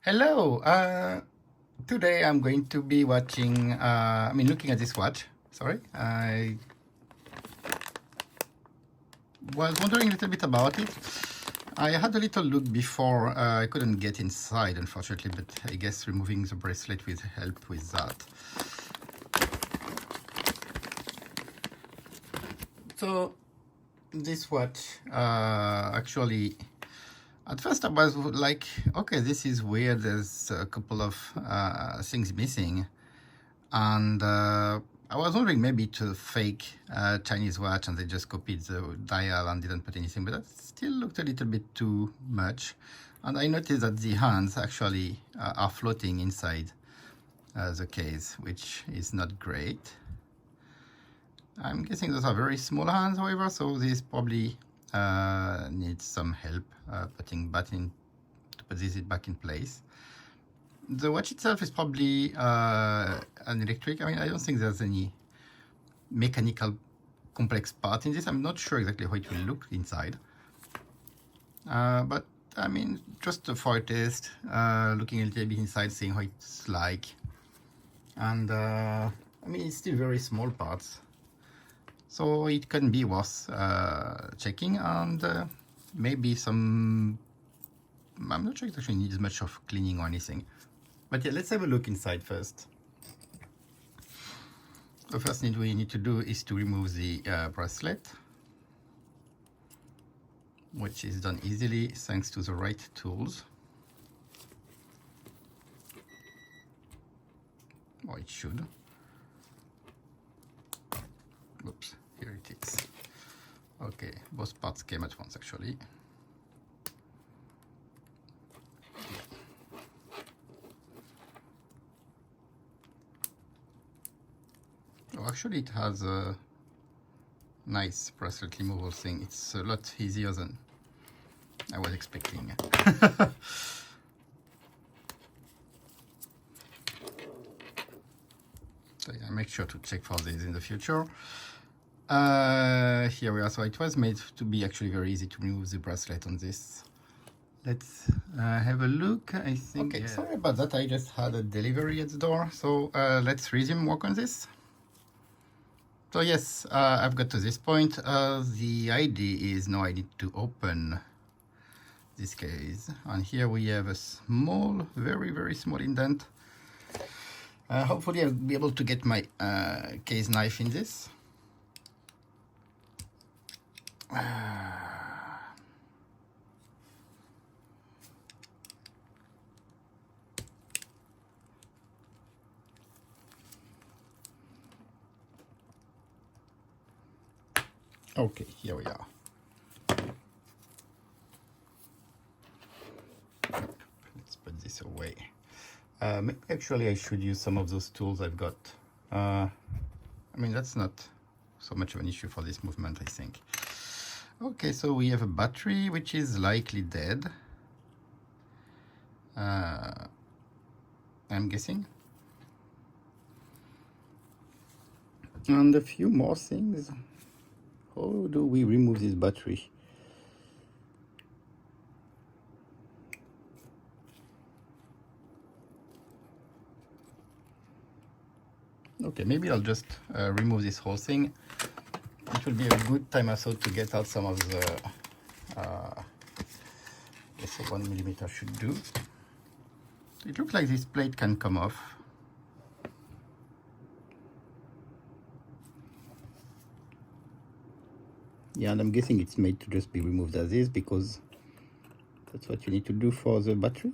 Hello. Today I'm going to be watching, looking at this watch. Sorry. I was wondering a little bit about it. I had a little look before. I couldn't get inside, unfortunately, but I guess removing the bracelet will help with that. So this watch, actually, at first I was like, okay, this is weird. There's a couple of things missing. And I was wondering maybe it's a fake Chinese watch and they just copied the dial and didn't put anything, but that still looked a little bit too much. And I noticed that the hands actually are floating inside the case, which is not great. I'm guessing those are very small hands, however, so this probably needs some help putting to put this back in place. The watch itself is probably an electric. I don't think there's any mechanical complex part in this. I'm not sure exactly how it will look inside. But just for a test, looking a little bit inside, seeing how it's like. And it's still very small parts. So it can be worth checking, and maybe some, I'm not sure it actually needs much of cleaning or anything. But yeah, let's have a look inside first. The first thing we need to do is to remove the bracelet, which is done easily thanks to the right tools. Or it should. Oops, here it is. Okay, both parts came at once actually. Oh, actually it has a nice bracelet removal thing. It's a lot easier than I was expecting. So yeah, make sure to check for this in the future. Here we are. So it was made to be actually very easy to remove the bracelet on this. Let's have a look. I think. Okay, sorry about that. I just had a delivery at the door. So let's resume work on this. So yes, I've got to this point. The idea is now I need to open this case, and here we have a small, very, very small indent. Hopefully I'll be able to get my case knife in this. Okay, here we are. Let's put this away. Maybe actually I should use some of those tools I've got. That's not so much of an issue for this movement, I think. Okay, so we have a battery which is likely dead. I'm guessing. And a few more things. How do we remove this battery? Okay, maybe I'll just remove this whole thing. It will be a good time also to get out some of the, I guess 1 millimeter should do. It looks like this plate can come off. Yeah, and I'm guessing it's made to just be removed as is because that's what you need to do for the battery.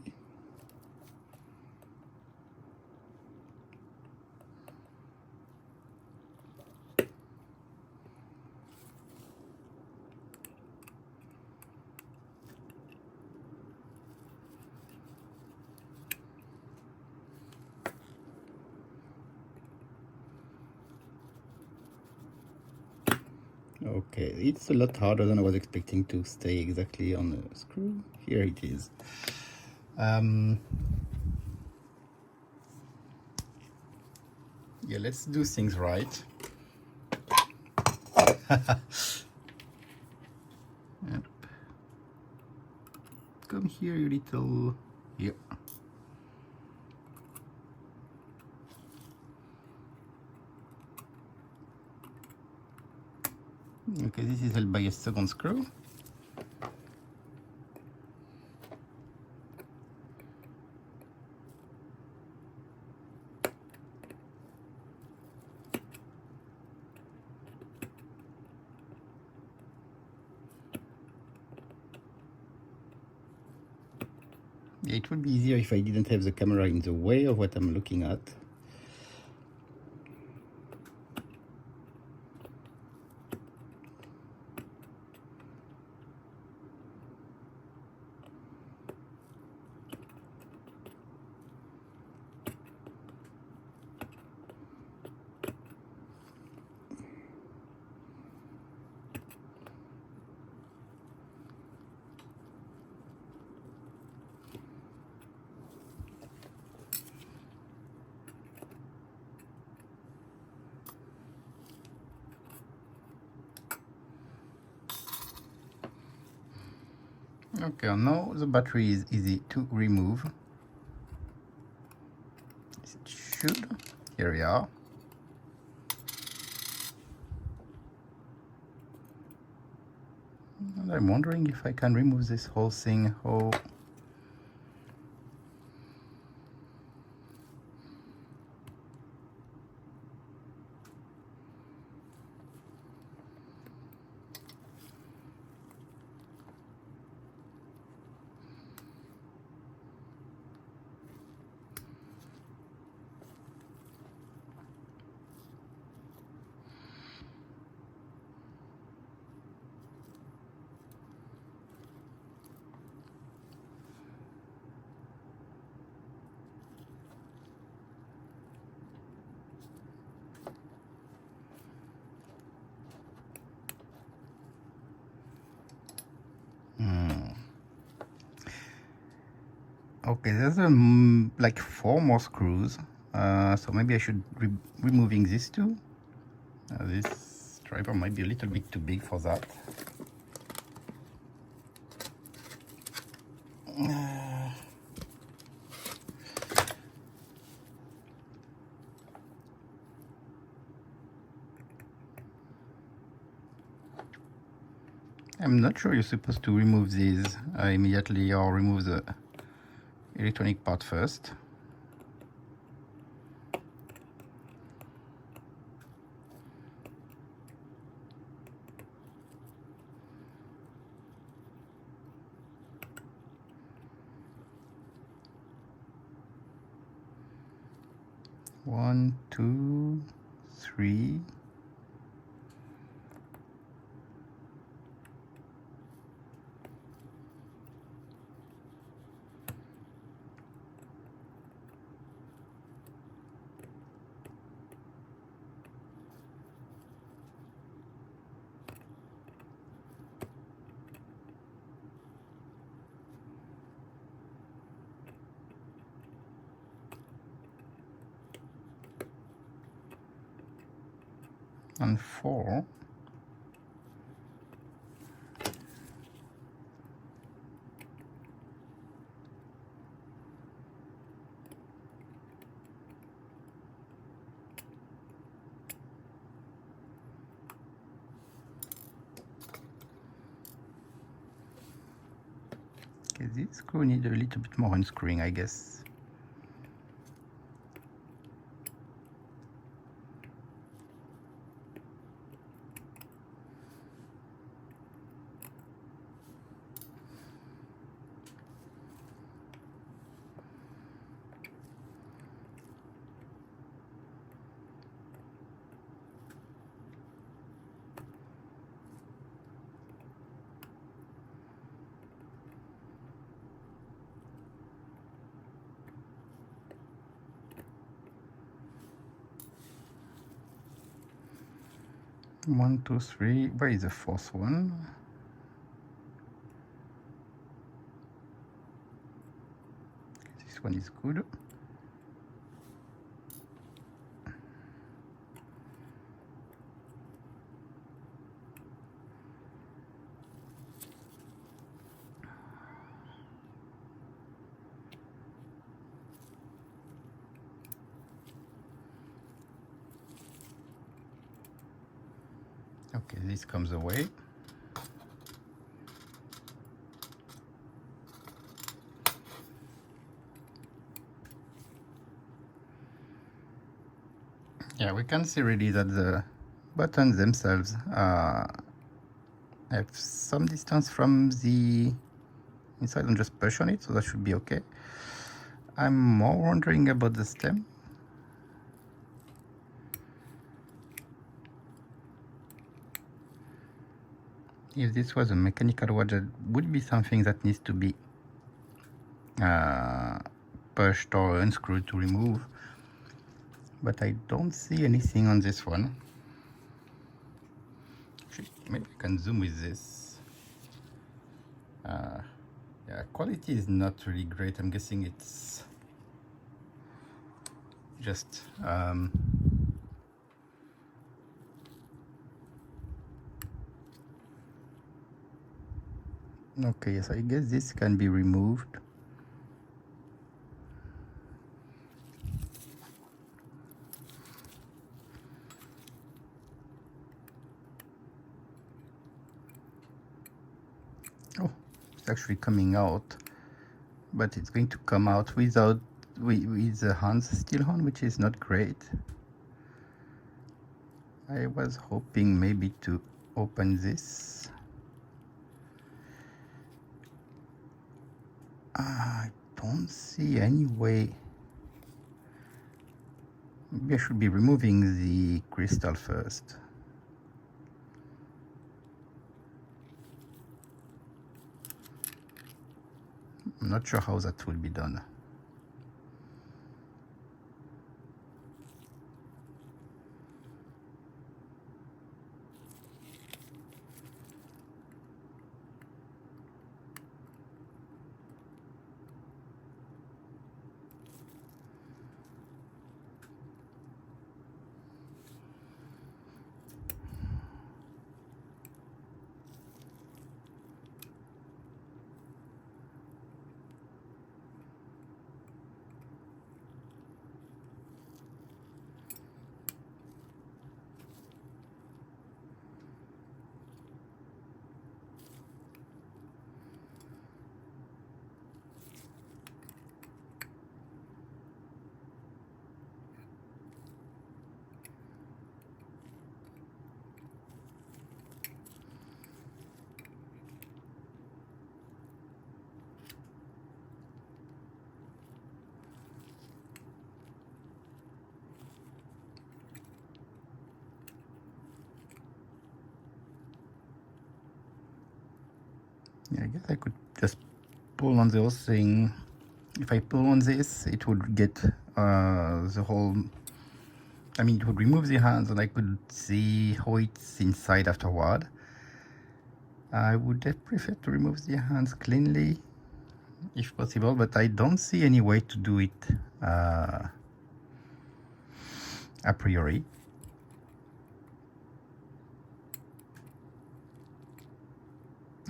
Okay, it's a lot harder than I was expecting to stay exactly on the screw. Here it is. Yeah, let's do things right. Yep. Come here, you little... Yep. Okay, this is held by a second screw. Yeah, it would be easier if I didn't have the camera in the way of what I'm looking at. Okay, now the battery is easy to remove. It should. Here we are. And I'm wondering if I can remove this whole thing. Oh. Okay, there's like 4 more screws. So maybe I should removing these two. This driver might be a little bit too big for that. I'm not sure you're supposed to remove these immediately or remove the electronic part first. One, two, three. And 4. Okay, this screw needs a little bit more unscrewing, I guess. One, two, three. Where is the 4th one? This one is good. Okay, this comes away. Yeah, we can see really that the buttons themselves have some distance from the inside and just push on it, so that should be okay. I'm more wondering about the stem. If this was a mechanical watch, that would be something that needs to be pushed or unscrewed to remove, but I don't see anything on this one. Maybe I can zoom with this. Yeah, quality is not really great. I'm guessing it's just okay, yes, I guess this can be removed. Oh, it's actually coming out, but it's going to come out without with the hands still on, which is not great. I was hoping maybe to open this. I don't see any way. Maybe I should be removing the crystal first. I'm not sure how that will be done. Yeah, I guess I could just pull on the whole thing. If I pull on this, it would get the whole, I mean, it would remove the hands and I could see how it's inside afterward. I would have preferred to remove the hands cleanly if possible, but I don't see any way to do it a priori.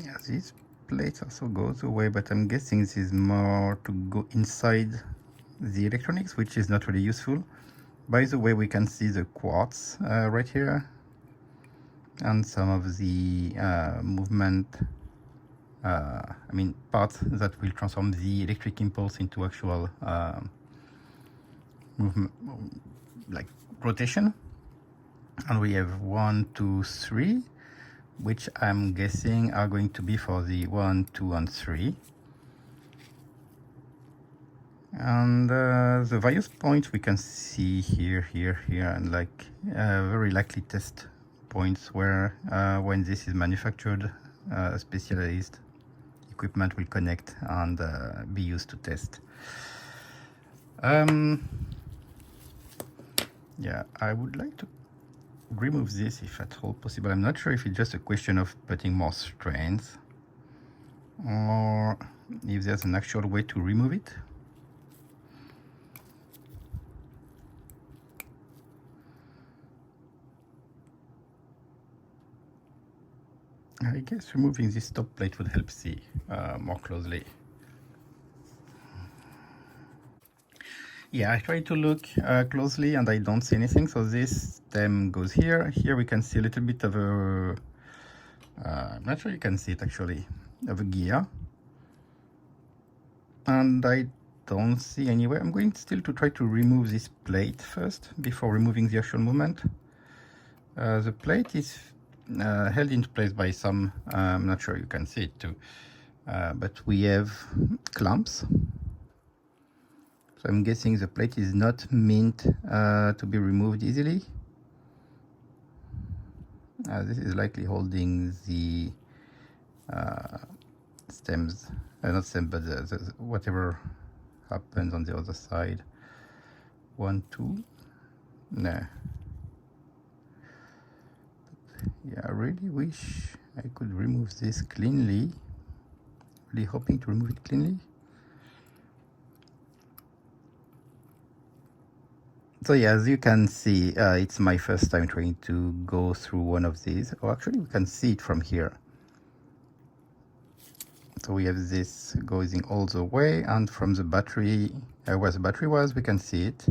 Yeah, this plate also goes away, but I'm guessing this is more to go inside the electronics, which is not really useful. By the way, we can see the quartz right here and some of the movement, I mean parts that will transform the electric impulse into actual movement, like rotation. And we have 1, 2, 3, which I'm guessing are going to be for the 1, 2, and 3. And the various points we can see here, and like very likely test points where when this is manufactured, specialized equipment will connect and be used to test. Yeah, I would like to remove this if at all possible. I'm not sure if it's just a question of putting more strands or if there's an actual way to remove it. I guess removing this top plate would help see more closely. Yeah, I try to look closely and I don't see anything. So this stem goes here. Here we can see a little bit of a, I'm not sure you can see it actually, of a gear. And I don't see anywhere. I'm going still to try to remove this plate first before removing the actual movement. The plate is held into place by some, I'm not sure you can see it too, but we have clamps. So I'm guessing the plate is not meant to be removed easily. This is likely holding the stems, not stems, but the whatever happens on the other side. 1, 2, no. Yeah, I really wish I could remove this cleanly. Really hoping to remove it cleanly. So yeah, as you can see, it's my first time trying to go through one of these. Oh, actually, we can see it from here. So we have this going all the way, and from the battery, where the battery was, we can see it.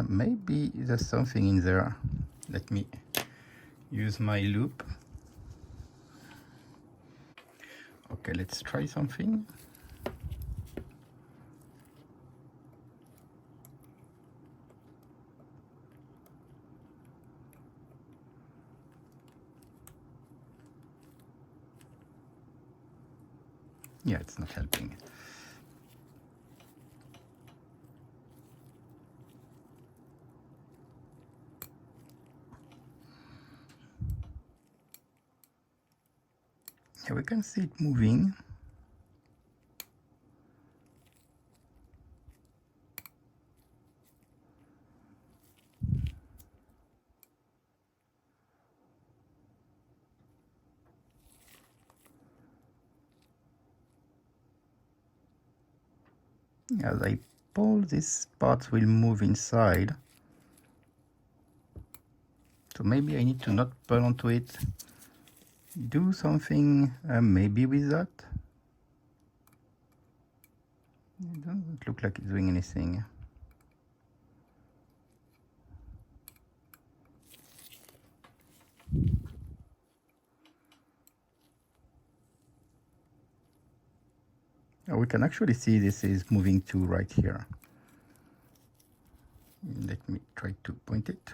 Maybe there's something in there. Let me use my loop. Okay, let's try something. Yeah, it's not helping. Yeah, we can see it moving. As I pull, this part will move inside. So maybe I need to not pull onto it. Do something maybe with that. It doesn't look like it's doing anything. We can actually see this is moving to right here. Let me try to point it.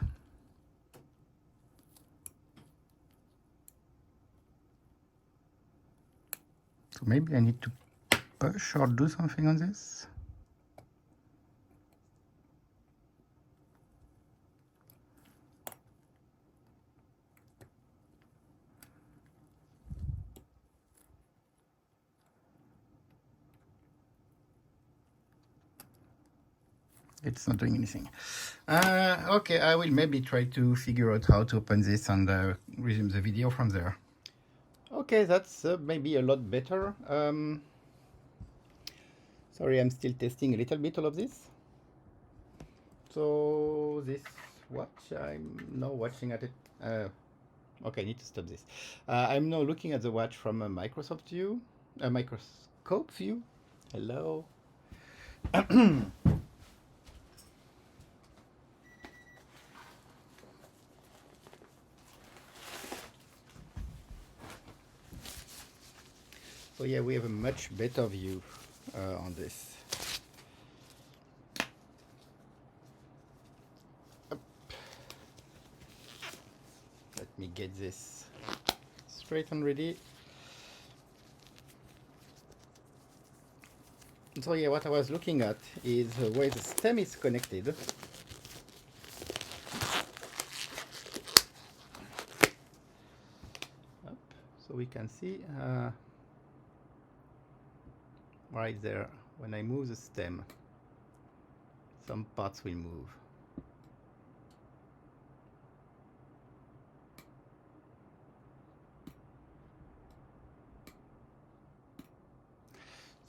So maybe I need to push or do something on this. It's not doing anything. Okay, I will maybe try to figure out how to open this and resume the video from there. Okay, that's maybe a lot better. Sorry, I'm still testing a little bit all of this. So this watch, I'm now watching at it. Okay, I need to stop this. I'm now looking at the watch from a Microsoft view, a microscope view. Hello. So yeah, we have a much better view on this. Up. Let me get this straight and ready. So yeah, what I was looking at is where the stem is connected. Up. So we can see right there, when I move the stem, some parts will move.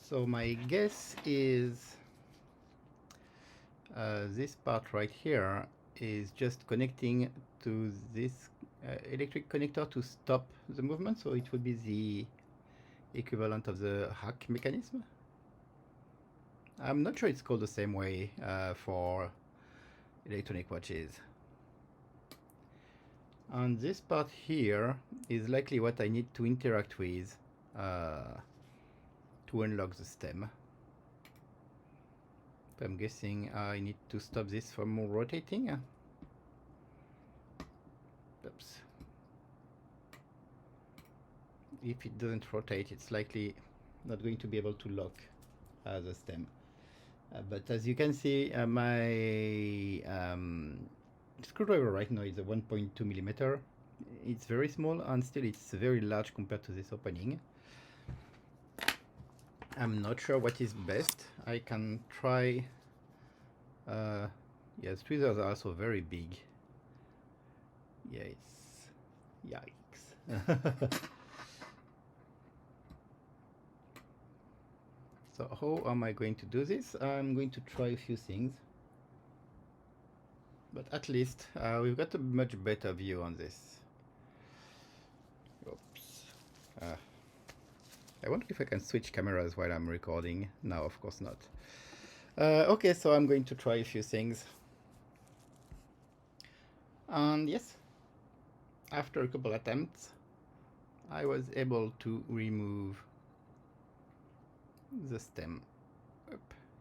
So my guess is this part right here is just connecting to this electric connector to stop the movement, so it would be the equivalent of the hack mechanism. I'm not sure it's called the same way for electronic watches. And this part here is likely what I need to interact with to unlock the stem. I'm guessing I need to stop this from rotating. Oops. If it doesn't rotate, it's likely not going to be able to lock the stem. But as you can see, my screwdriver right now is a 1.2 millimeter. It's very small and still it's very large compared to this opening. I'm not sure what is best. I can try. Yes, tweezers are also very big. Yeah, it's yikes. So how am I going to do this? I'm going to try a few things. But at least we've got a much better view on this. Oops. I wonder if I can switch cameras while I'm recording. No, of course not. Okay, so I'm going to try a few things. And yes, after a couple attempts, I was able to remove the stem.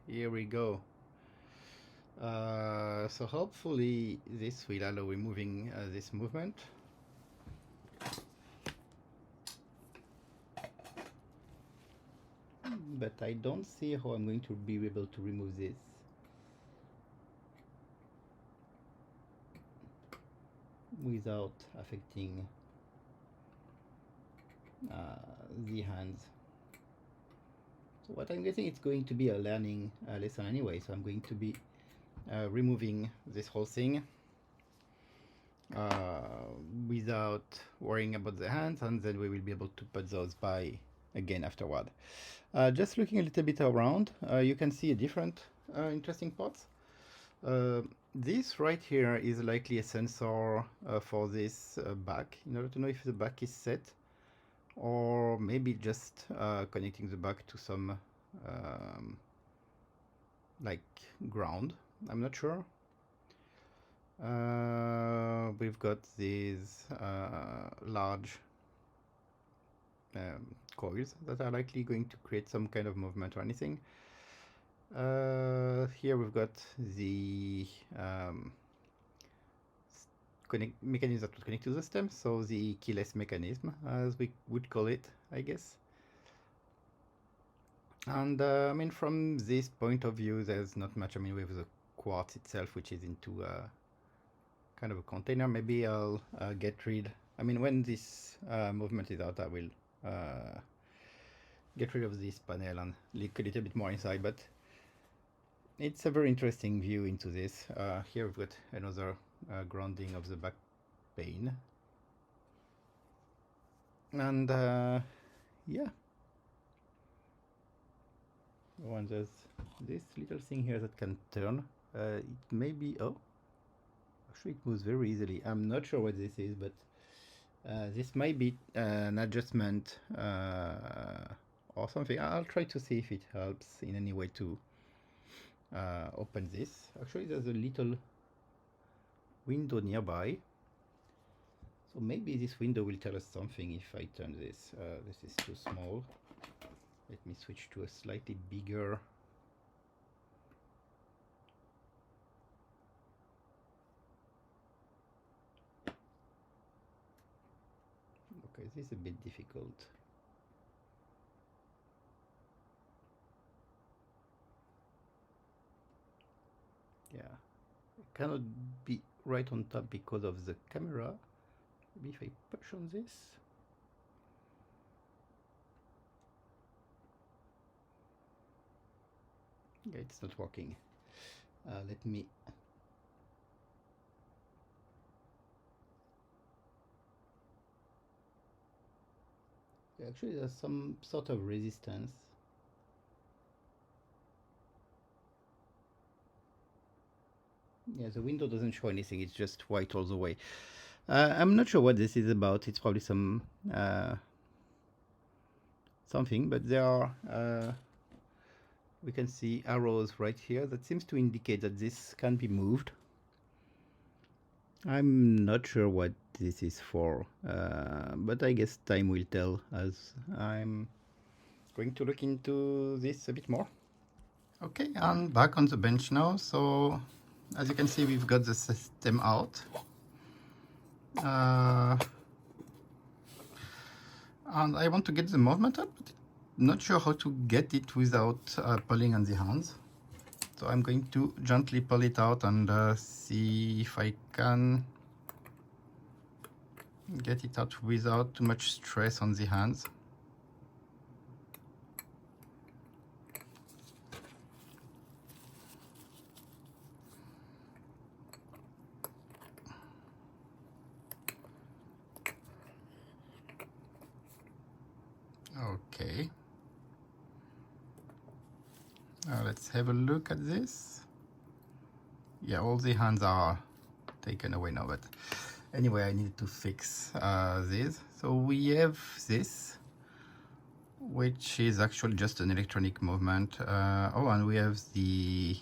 Here we go. So hopefully this will allow removing this movement. But I don't see how I'm going to be able to remove this. Without affecting the hands. So what I'm guessing it's going to be a learning lesson anyway, so I'm going to be removing this whole thing without worrying about the hands, and then we will be able to put those by again afterward. Just looking a little bit around, you can see a different interesting parts. This right here is likely a sensor for this back, in order to know if the back is set, or maybe just connecting the back to some like ground. I'm not sure. We've got these large coils that are likely going to create some kind of movement or anything. Here we've got the mechanism that would connect to the stem, so the keyless mechanism, as we would call it, I guess. And I mean, from this point of view, there's not much. I mean, we have the quartz itself, which is into kind of a container. Maybe I'll get rid. I mean, when this movement is out, I will get rid of this panel and look a little bit more inside. But it's a very interesting view into this. Here we've got another grounding of the back pane. And yeah. Oh, and there's this little thing here that can turn. It may be, oh, actually it moves very easily. I'm not sure what this is, but this might be an adjustment or something. I'll try to see if it helps in any way to open this. Actually, there's a little window nearby. So maybe this window will tell us something if I turn this. This is too small. Let me switch to a slightly bigger. Okay, this is a bit difficult. Yeah, it cannot be right on top because of the camera. Maybe if I push on this. Yeah, it's not working. Let me. Actually, there's some sort of resistance. Yeah, the window doesn't show anything. It's just white all the way. I'm not sure what this is about. It's probably some something, but there are we can see arrows right here. That seems to indicate that this can be moved. I'm not sure what this is for, but I guess time will tell as I'm going to look into this a bit more. Okay, I'm back on the bench now. So as you can see, we've got the system out. And I want to get the movement up, but not sure how to get it without pulling on the hands. So I'm going to gently pull it out and see if I can get it out without too much stress on the hands. Okay. Now let's have a look at this. Yeah, all the hands are taken away now, but anyway, I need to fix this. So we have this, which is actually just an electronic movement. Oh, and we have the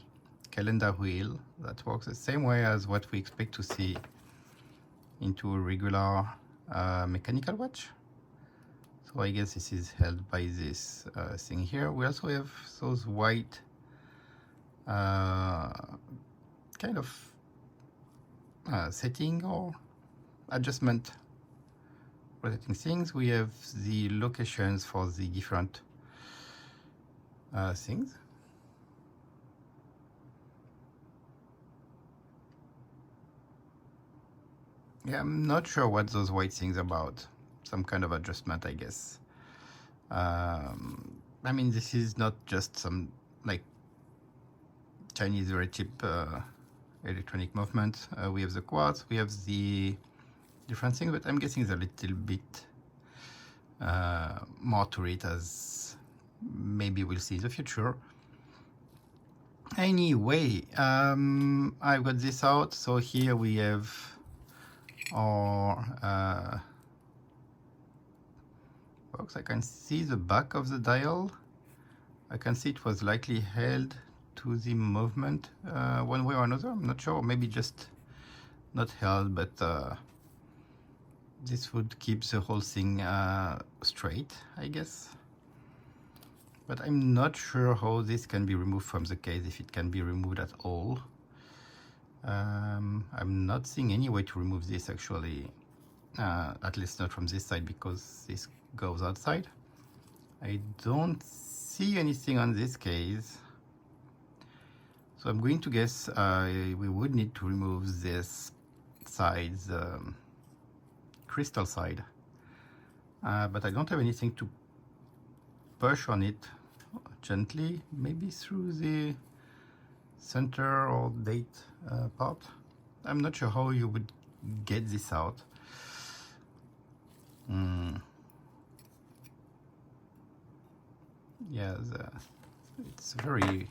calendar wheel that works the same way as what we expect to see into a regular mechanical watch. So I guess this is held by this thing here. We also have those white kind of setting or adjustment rotating things. We have the locations for the different things. Yeah, I'm not sure what those white things are about. Some kind of adjustment, I guess. I mean, this is not just some like Chinese very cheap electronic movement. We have the quartz, we have the different things, but I'm guessing there's a little bit more to it, as maybe we'll see in the future. Anyway, I've got this out. So here we have our box. I can see the back of the dial. I can see it was likely held to the movement one way or another. I'm not sure, maybe just not held, but this would keep the whole thing straight, I guess. But I'm not sure how this can be removed from the case, if it can be removed at all. I'm not seeing any way to remove this actually, at least not from this side, because this goes outside. I don't see anything on this case, so I'm going to guess we would need to remove this side, the crystal side, but I don't have anything to push on it gently, maybe through the center or date part. I'm not sure how you would get this out. Yeah, it's very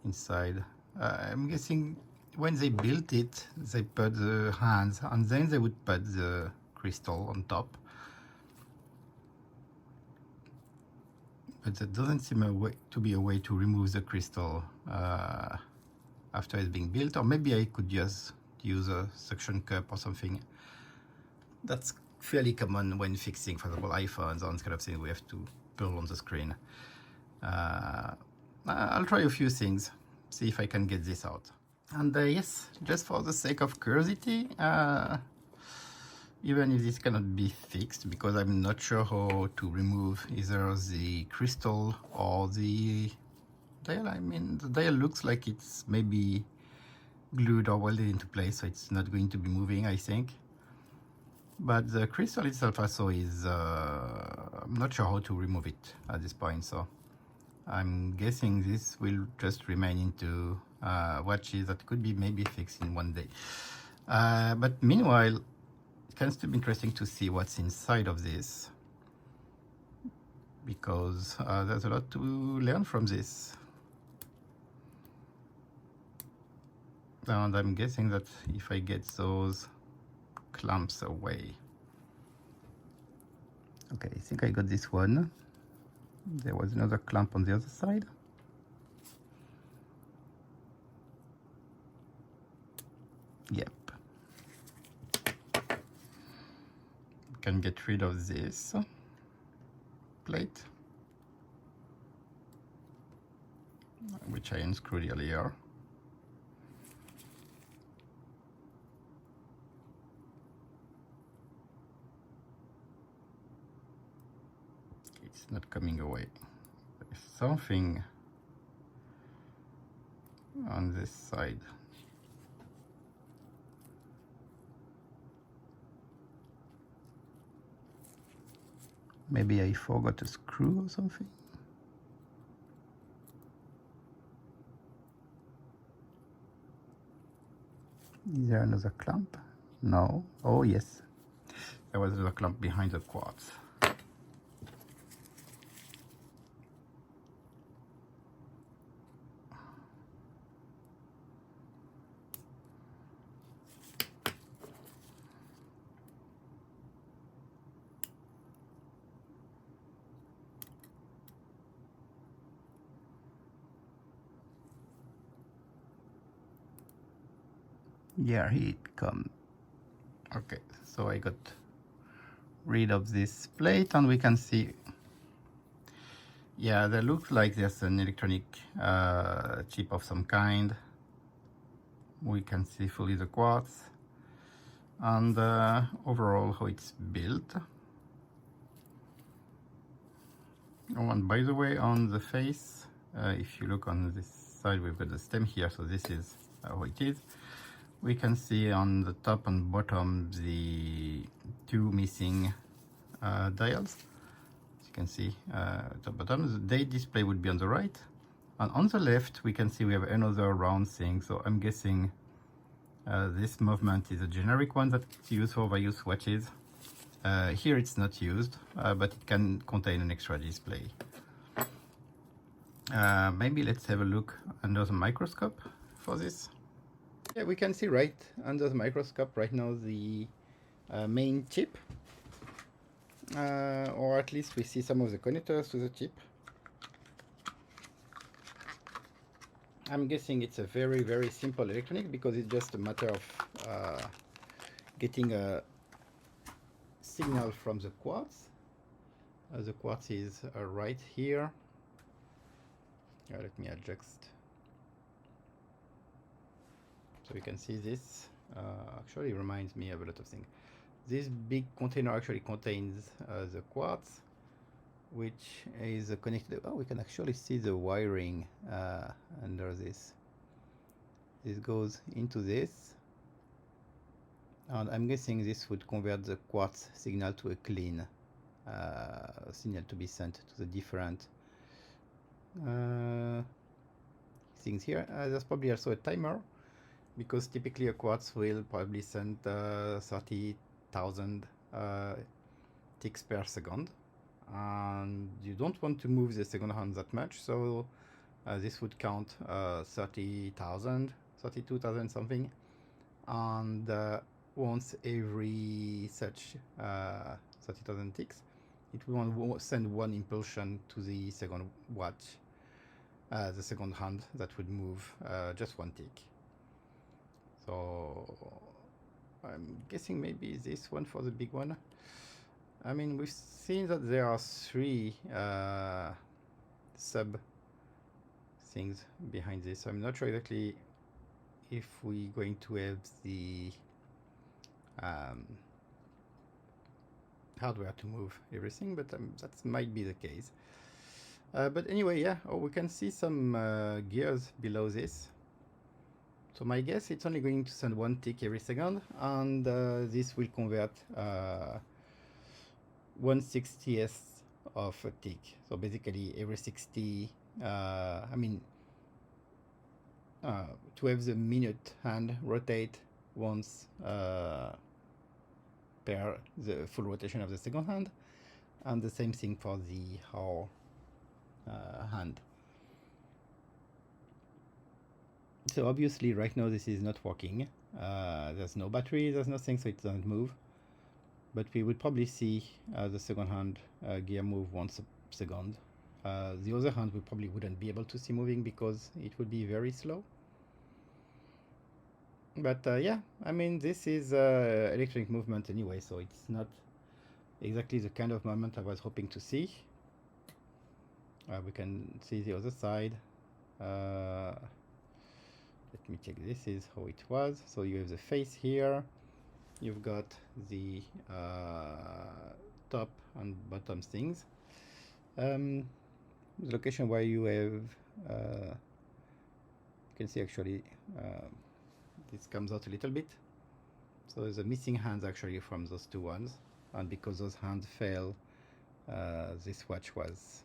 inside. I'm guessing when they built it, they put the hands and then they would put the crystal on top. But there doesn't seem to be a way to remove the crystal after it's being built. Or maybe I could just use a suction cup or something. That's fairly common when fixing, for example, iPhones or this kind of thing. We have to pull on the screen. I'll try a few things, see if I can get this out. And yes, just for the sake of curiosity, even if this cannot be fixed, because I'm not sure how to remove either the crystal or the dial. I mean, the dial looks like it's maybe glued or welded into place, so it's not going to be moving, I think. But the crystal itself also is, I'm not sure how to remove it at this point, so I'm guessing this will just remain into watches that could be maybe fixed in one day. But meanwhile, it can still be interesting to see what's inside of this, because there's a lot to learn from this. And I'm guessing that if I get those clamps away. Okay, I think I got this one. There was another clamp on the other side. Yep. Can get rid of this plate, which I unscrewed earlier. It's not coming away. There's something on this side. Maybe I forgot a screw or something. Is there another clamp? No. Oh yes, there was another clamp behind the quartz. Yeah, here it comes. Okay, so I got rid of this plate, and we can see, yeah, there looks like there's an electronic chip of some kind. We can see fully the quartz, and overall how it's built. Oh, and by the way, on the face, if you look on this side, we've got the stem here, so this is how it is. We can see on the top and bottom the two missing dials. As you can see, top bottom, the date display would be on the right, and on the left we can see we have another round thing. So I'm guessing this movement is a generic one that's used for various watches. Here it's not used, but it can contain an extra display. Maybe let's have a look under the microscope for this. Yeah, we can see right under the microscope right now the main chip, or at least we see some of the connectors to the chip. I'm guessing it's a very simple electronic, because it's just a matter of getting a signal from the quartz. The quartz is right here. Let me adjust. So you can see this actually reminds me of a lot of things. This big container actually contains the quartz, which is connected. Oh, we can actually see the wiring under this. This goes into this, and I'm guessing this would convert the quartz signal to a clean signal to be sent to the different things here. There's probably also a timer, because typically a quartz will probably send 30,000 ticks per second, and you don't want to move the second hand that much, so this would count 30,000, 32,000 something, and once every such 30,000 ticks, it will send one impulsion to the second watch, the second hand, that would move just one tick. So I'm guessing maybe this one for the big one. I mean, we've seen that there are three sub things behind this. I'm not sure exactly if we're going to have the hardware to move everything, but that might be the case. But anyway, yeah, we can see some gears below this. So my guess, it's only going to send one tick every second, and this will convert 1/60th of a tick. So basically every 60, I mean, to have the minute hand rotate once per the full rotation of the second hand, and the same thing for the hour hand. So obviously right now this is not working. There's no battery, there's nothing, so it doesn't move. But we would probably see the second hand gear move once a second. The other hand we probably wouldn't be able to see moving, because it would be very slow. But yeah, I mean, this is electronic movement anyway, so it's not exactly the kind of movement I was hoping to see. We can see the other side. Let me check. This is how it was. So you have the face here. You've got the top and bottom things. The location where you have, you can see actually this comes out a little bit. So there's a missing hand actually from those two ones, and because those hands fell, this watch was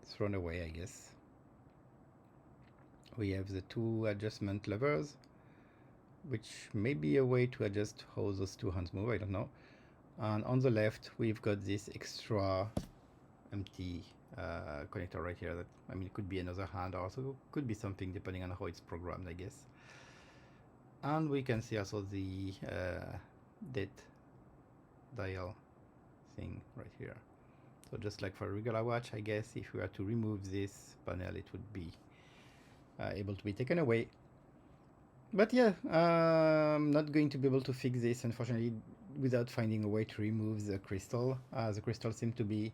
thrown away, I guess. We have the two adjustment levers, which may be a way to adjust how those two hands move, I don't know. And on the left, we've got this extra empty connector right here that, I mean, it could be another hand or also could be something depending on how it's programmed, I guess. And we can see also the date dial thing right here. So just like for a regular watch, I guess if we were to remove this panel, it would be able to be taken away. But yeah, I'm not going to be able to fix this, unfortunately, without finding a way to remove the crystal. The crystal seemed to be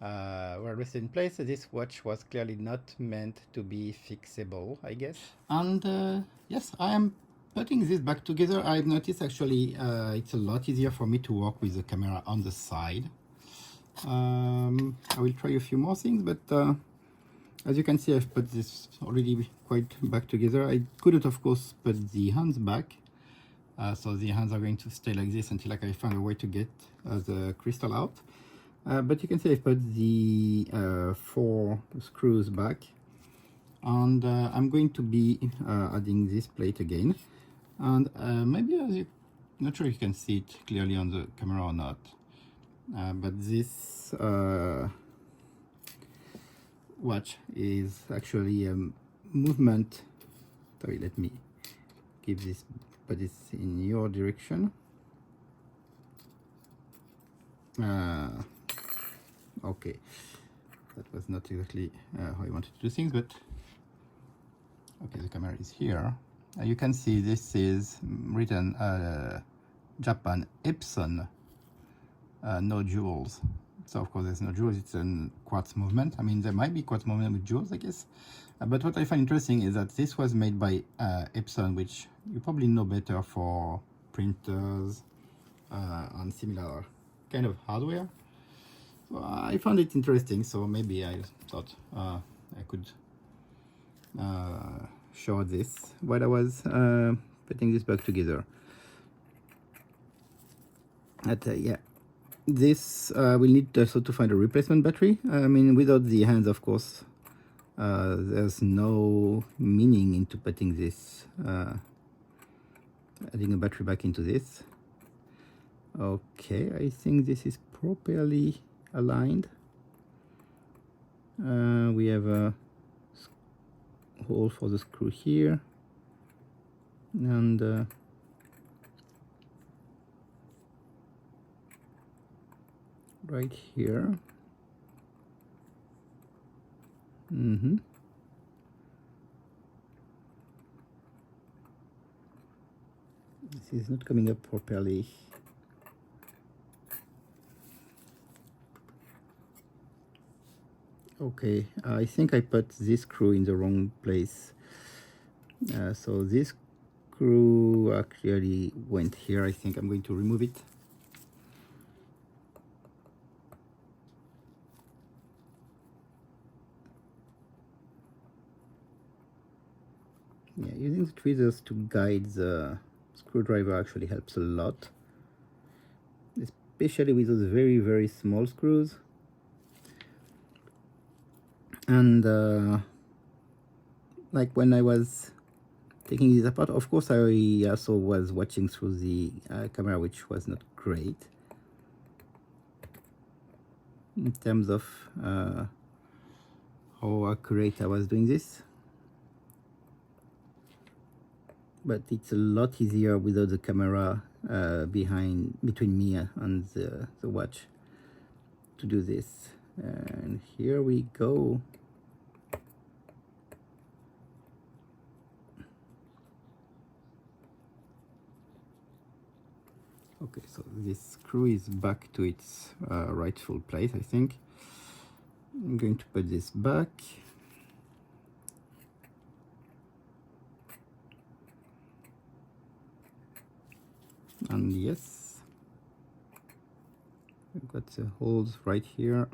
well rested in place. This watch was clearly not meant to be fixable, I guess. And yes, I am putting this back together. I've noticed actually it's a lot easier for me to work with the camera on the side. I will try a few more things, but as you can see, I've put this already quite back together. I couldn't, of course, put the hands back. So the hands are going to stay like this until I find a way to get the crystal out. But you can see I've put the 4 screws back. And I'm going to be adding this plate again. And maybe, not sure if you can see it clearly on the camera or not. But this watch is actually a movement. Sorry, let me give this, put this in your direction. Okay, that was not exactly how I wanted to do things, but okay, the camera is here. You can see this is written Japan Epson, no jewels. So of course there's no jewels, it's a quartz movement. I mean, there might be quartz movement with jewels, I guess. But what I find interesting is that this was made by Epson, which you probably know better for printers and similar kind of hardware. So I found it interesting, so maybe I thought I could show this while I was putting this back together. Yeah, this will need also to find a replacement battery. I mean, without the hands, of course, there's no meaning into putting this, adding a battery back into this. Okay, I think this is properly aligned. We have a hole for the screw here, and right here. This is not coming up properly. Okay, I think I put this screw in the wrong place. So this screw actually went here. I think I'm going to remove it. Yeah, using the tweezers to guide the screwdriver actually helps a lot, especially with those very, very small screws. And like when I was taking this apart, of course I also was watching through the camera, which was not great in terms of how accurate I was doing this. But it's a lot easier without the camera between me and the watch to do this. And here we go. Okay, so this screw is back to its rightful place, I think. I'm going to put this back. And yes, I've got the holes right here.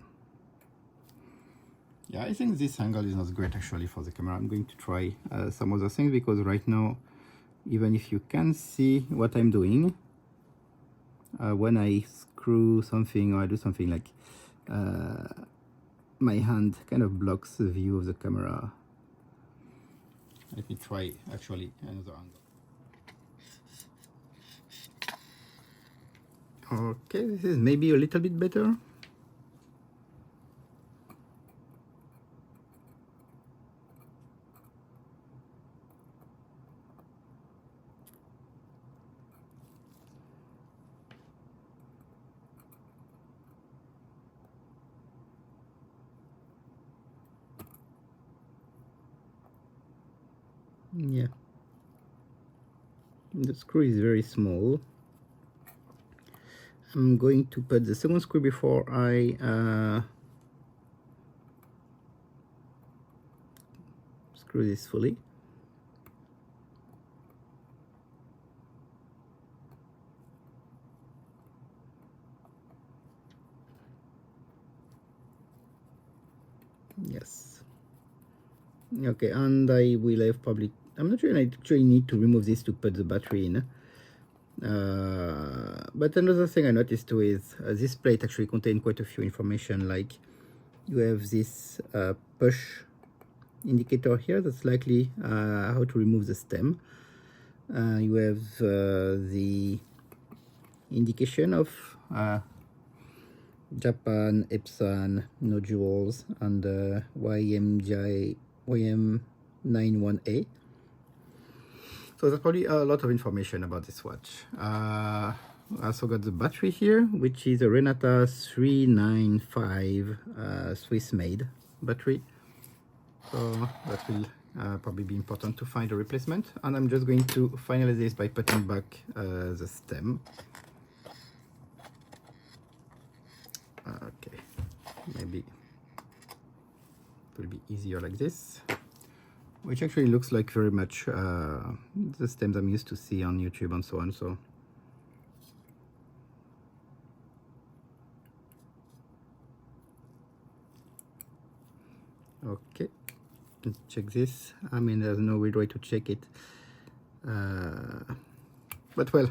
Yeah, I think this angle is not great actually for the camera. I'm going to try some other things, because right now, even if you can see what I'm doing, when I screw something or I do something, like my hand kind of blocks the view of the camera. Let me try actually another angle. Okay, this is maybe a little bit better. Yeah, the screw is very small. I'm going to put the second screw before I screw this fully. Yes. Okay, and I will have probably, I'm not sure I actually need to remove this to put the battery in. But another thing I noticed too is this plate actually contains quite a few information, like you have this push indicator here that's likely how to remove the stem. You have the indication of Japan, Epson, nodules, and YM91A. So that's probably a lot of information about this watch. I also got the battery here, which is a Renata 395 Swiss-made battery. So that will probably be important to find a replacement. And I'm just going to finalize this by putting back the stem. Okay, maybe it will be easier like this, which actually looks like very much the stems I'm used to see on YouTube and so on. So okay, let's check this. I mean, there's no real way to check it, but well,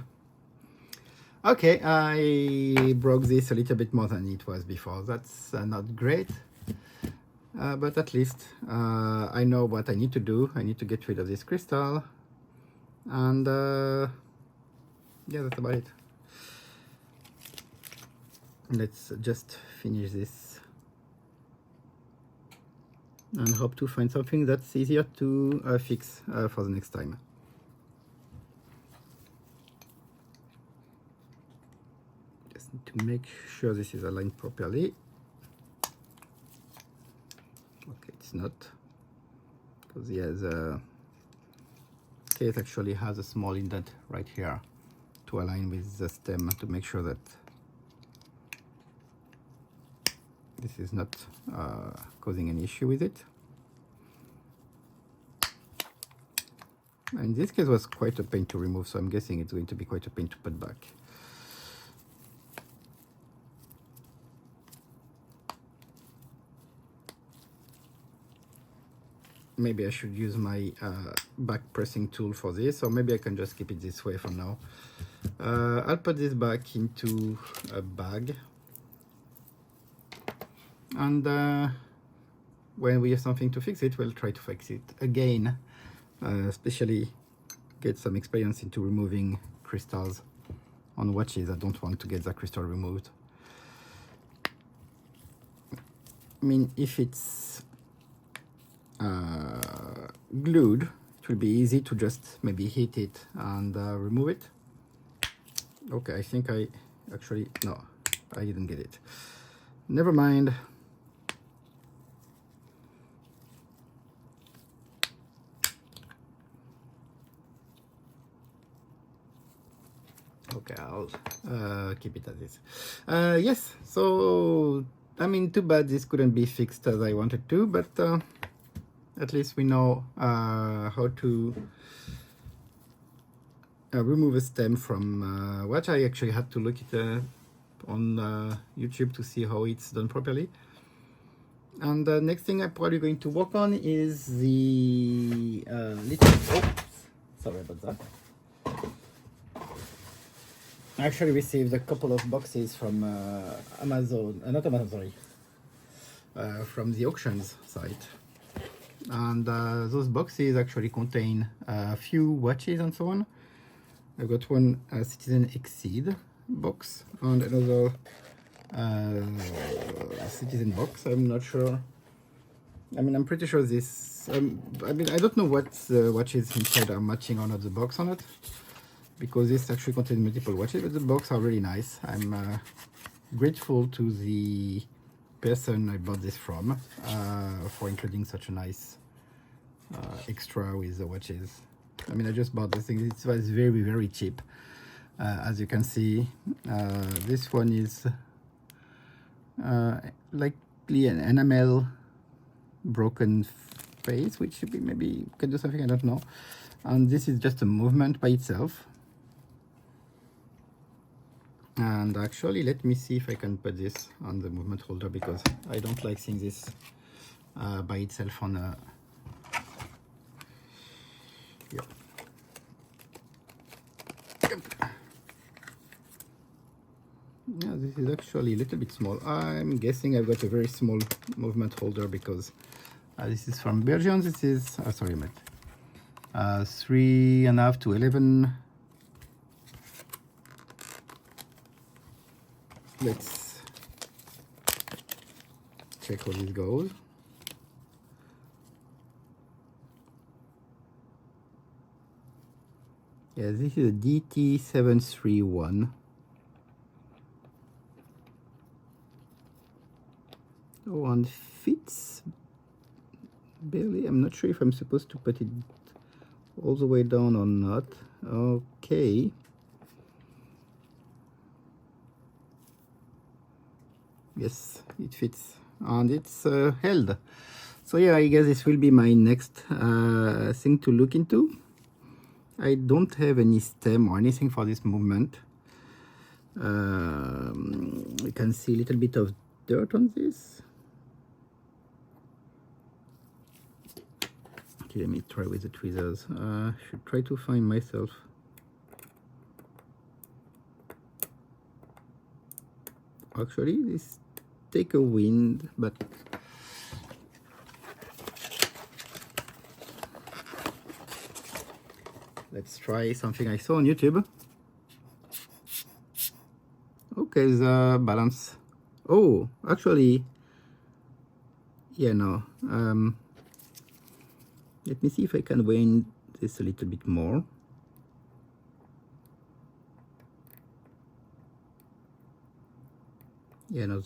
okay, I broke this a little bit more than it was before. That's not great. But at least I know what I need to do. I need to get rid of this crystal, and yeah, that's about it. Let's just finish this and hope to find something that's easier to fix for the next time. Just need to make sure this is aligned properly. Okay, it's not, because yeah, the case actually has a small indent right here to align with the stem, to make sure that this is not causing an issue with it. And this case was quite a pain to remove, so I'm guessing it's going to be quite a pain to put back. Maybe I should use my back pressing tool for this, or maybe I can just keep it this way for now. I'll put this back into a bag, and when we have something to fix it, we'll try to fix it again, especially get some experience into removing crystals on watches. I don't want to get that crystal removed. I mean, if it's glued, it will be easy to just maybe hit it and remove it. Okay, I think I actually, no, I didn't get it. Never mind. Okay, I'll keep it as this. Yes, so I mean, too bad this couldn't be fixed as I wanted to, but at least we know how to remove a stem from watch. I actually had to look at on YouTube to see how it's done properly. And the next thing I'm probably going to work on is the little, oops, sorry about that. I actually received a couple of boxes from Amazon, not Amazon, sorry, from the auctions site. And those boxes actually contain a few watches and so on. I've got one Citizen Exceed box and another Citizen box. I'm not sure. I mean, I'm pretty sure this. I mean, I don't know what watches inside are matching or not the box on it, because this actually contains multiple watches, but the box are really nice. I'm grateful to the person I bought this from for including such a nice extra with the watches. I mean, I just bought this thing. It was very, very cheap. As you can see, this one is likely an enamel broken face, which should be maybe can do something, I don't know. And this is just a movement by itself. And actually, let me see if I can put this on the movement holder, because I don't like seeing this by itself on a. Yeah. Yeah, this is actually a little bit small. I'm guessing I've got a very small movement holder, because this is from Belgium. This is sorry, mate. 3.5 to 11. Let's check how this goes. Yeah, this is a DT731. Oh, and fits barely. I'm not sure if I'm supposed to put it all the way down or not. Okay. Yes, it fits and it's held. So yeah, I guess this will be my next thing to look into. I don't have any stem or anything for this movement. You can see a little bit of dirt on this. Okay, let me try with the tweezers. Should try to find myself. Actually, this take a wind, but let's try something I saw on YouTube. Okay, the balance. Oh, actually, yeah, no. Let me see if I can wind this a little bit more. Yeah, no,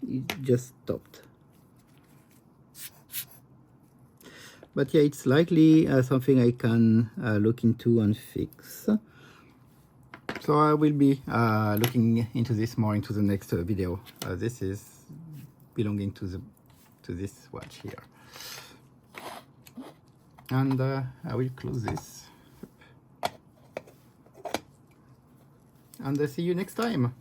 it just stopped. But yeah, it's likely something I can look into and fix. So I will be looking into this more into the next video. This is belonging to this watch here. And I will close this. And see you next time.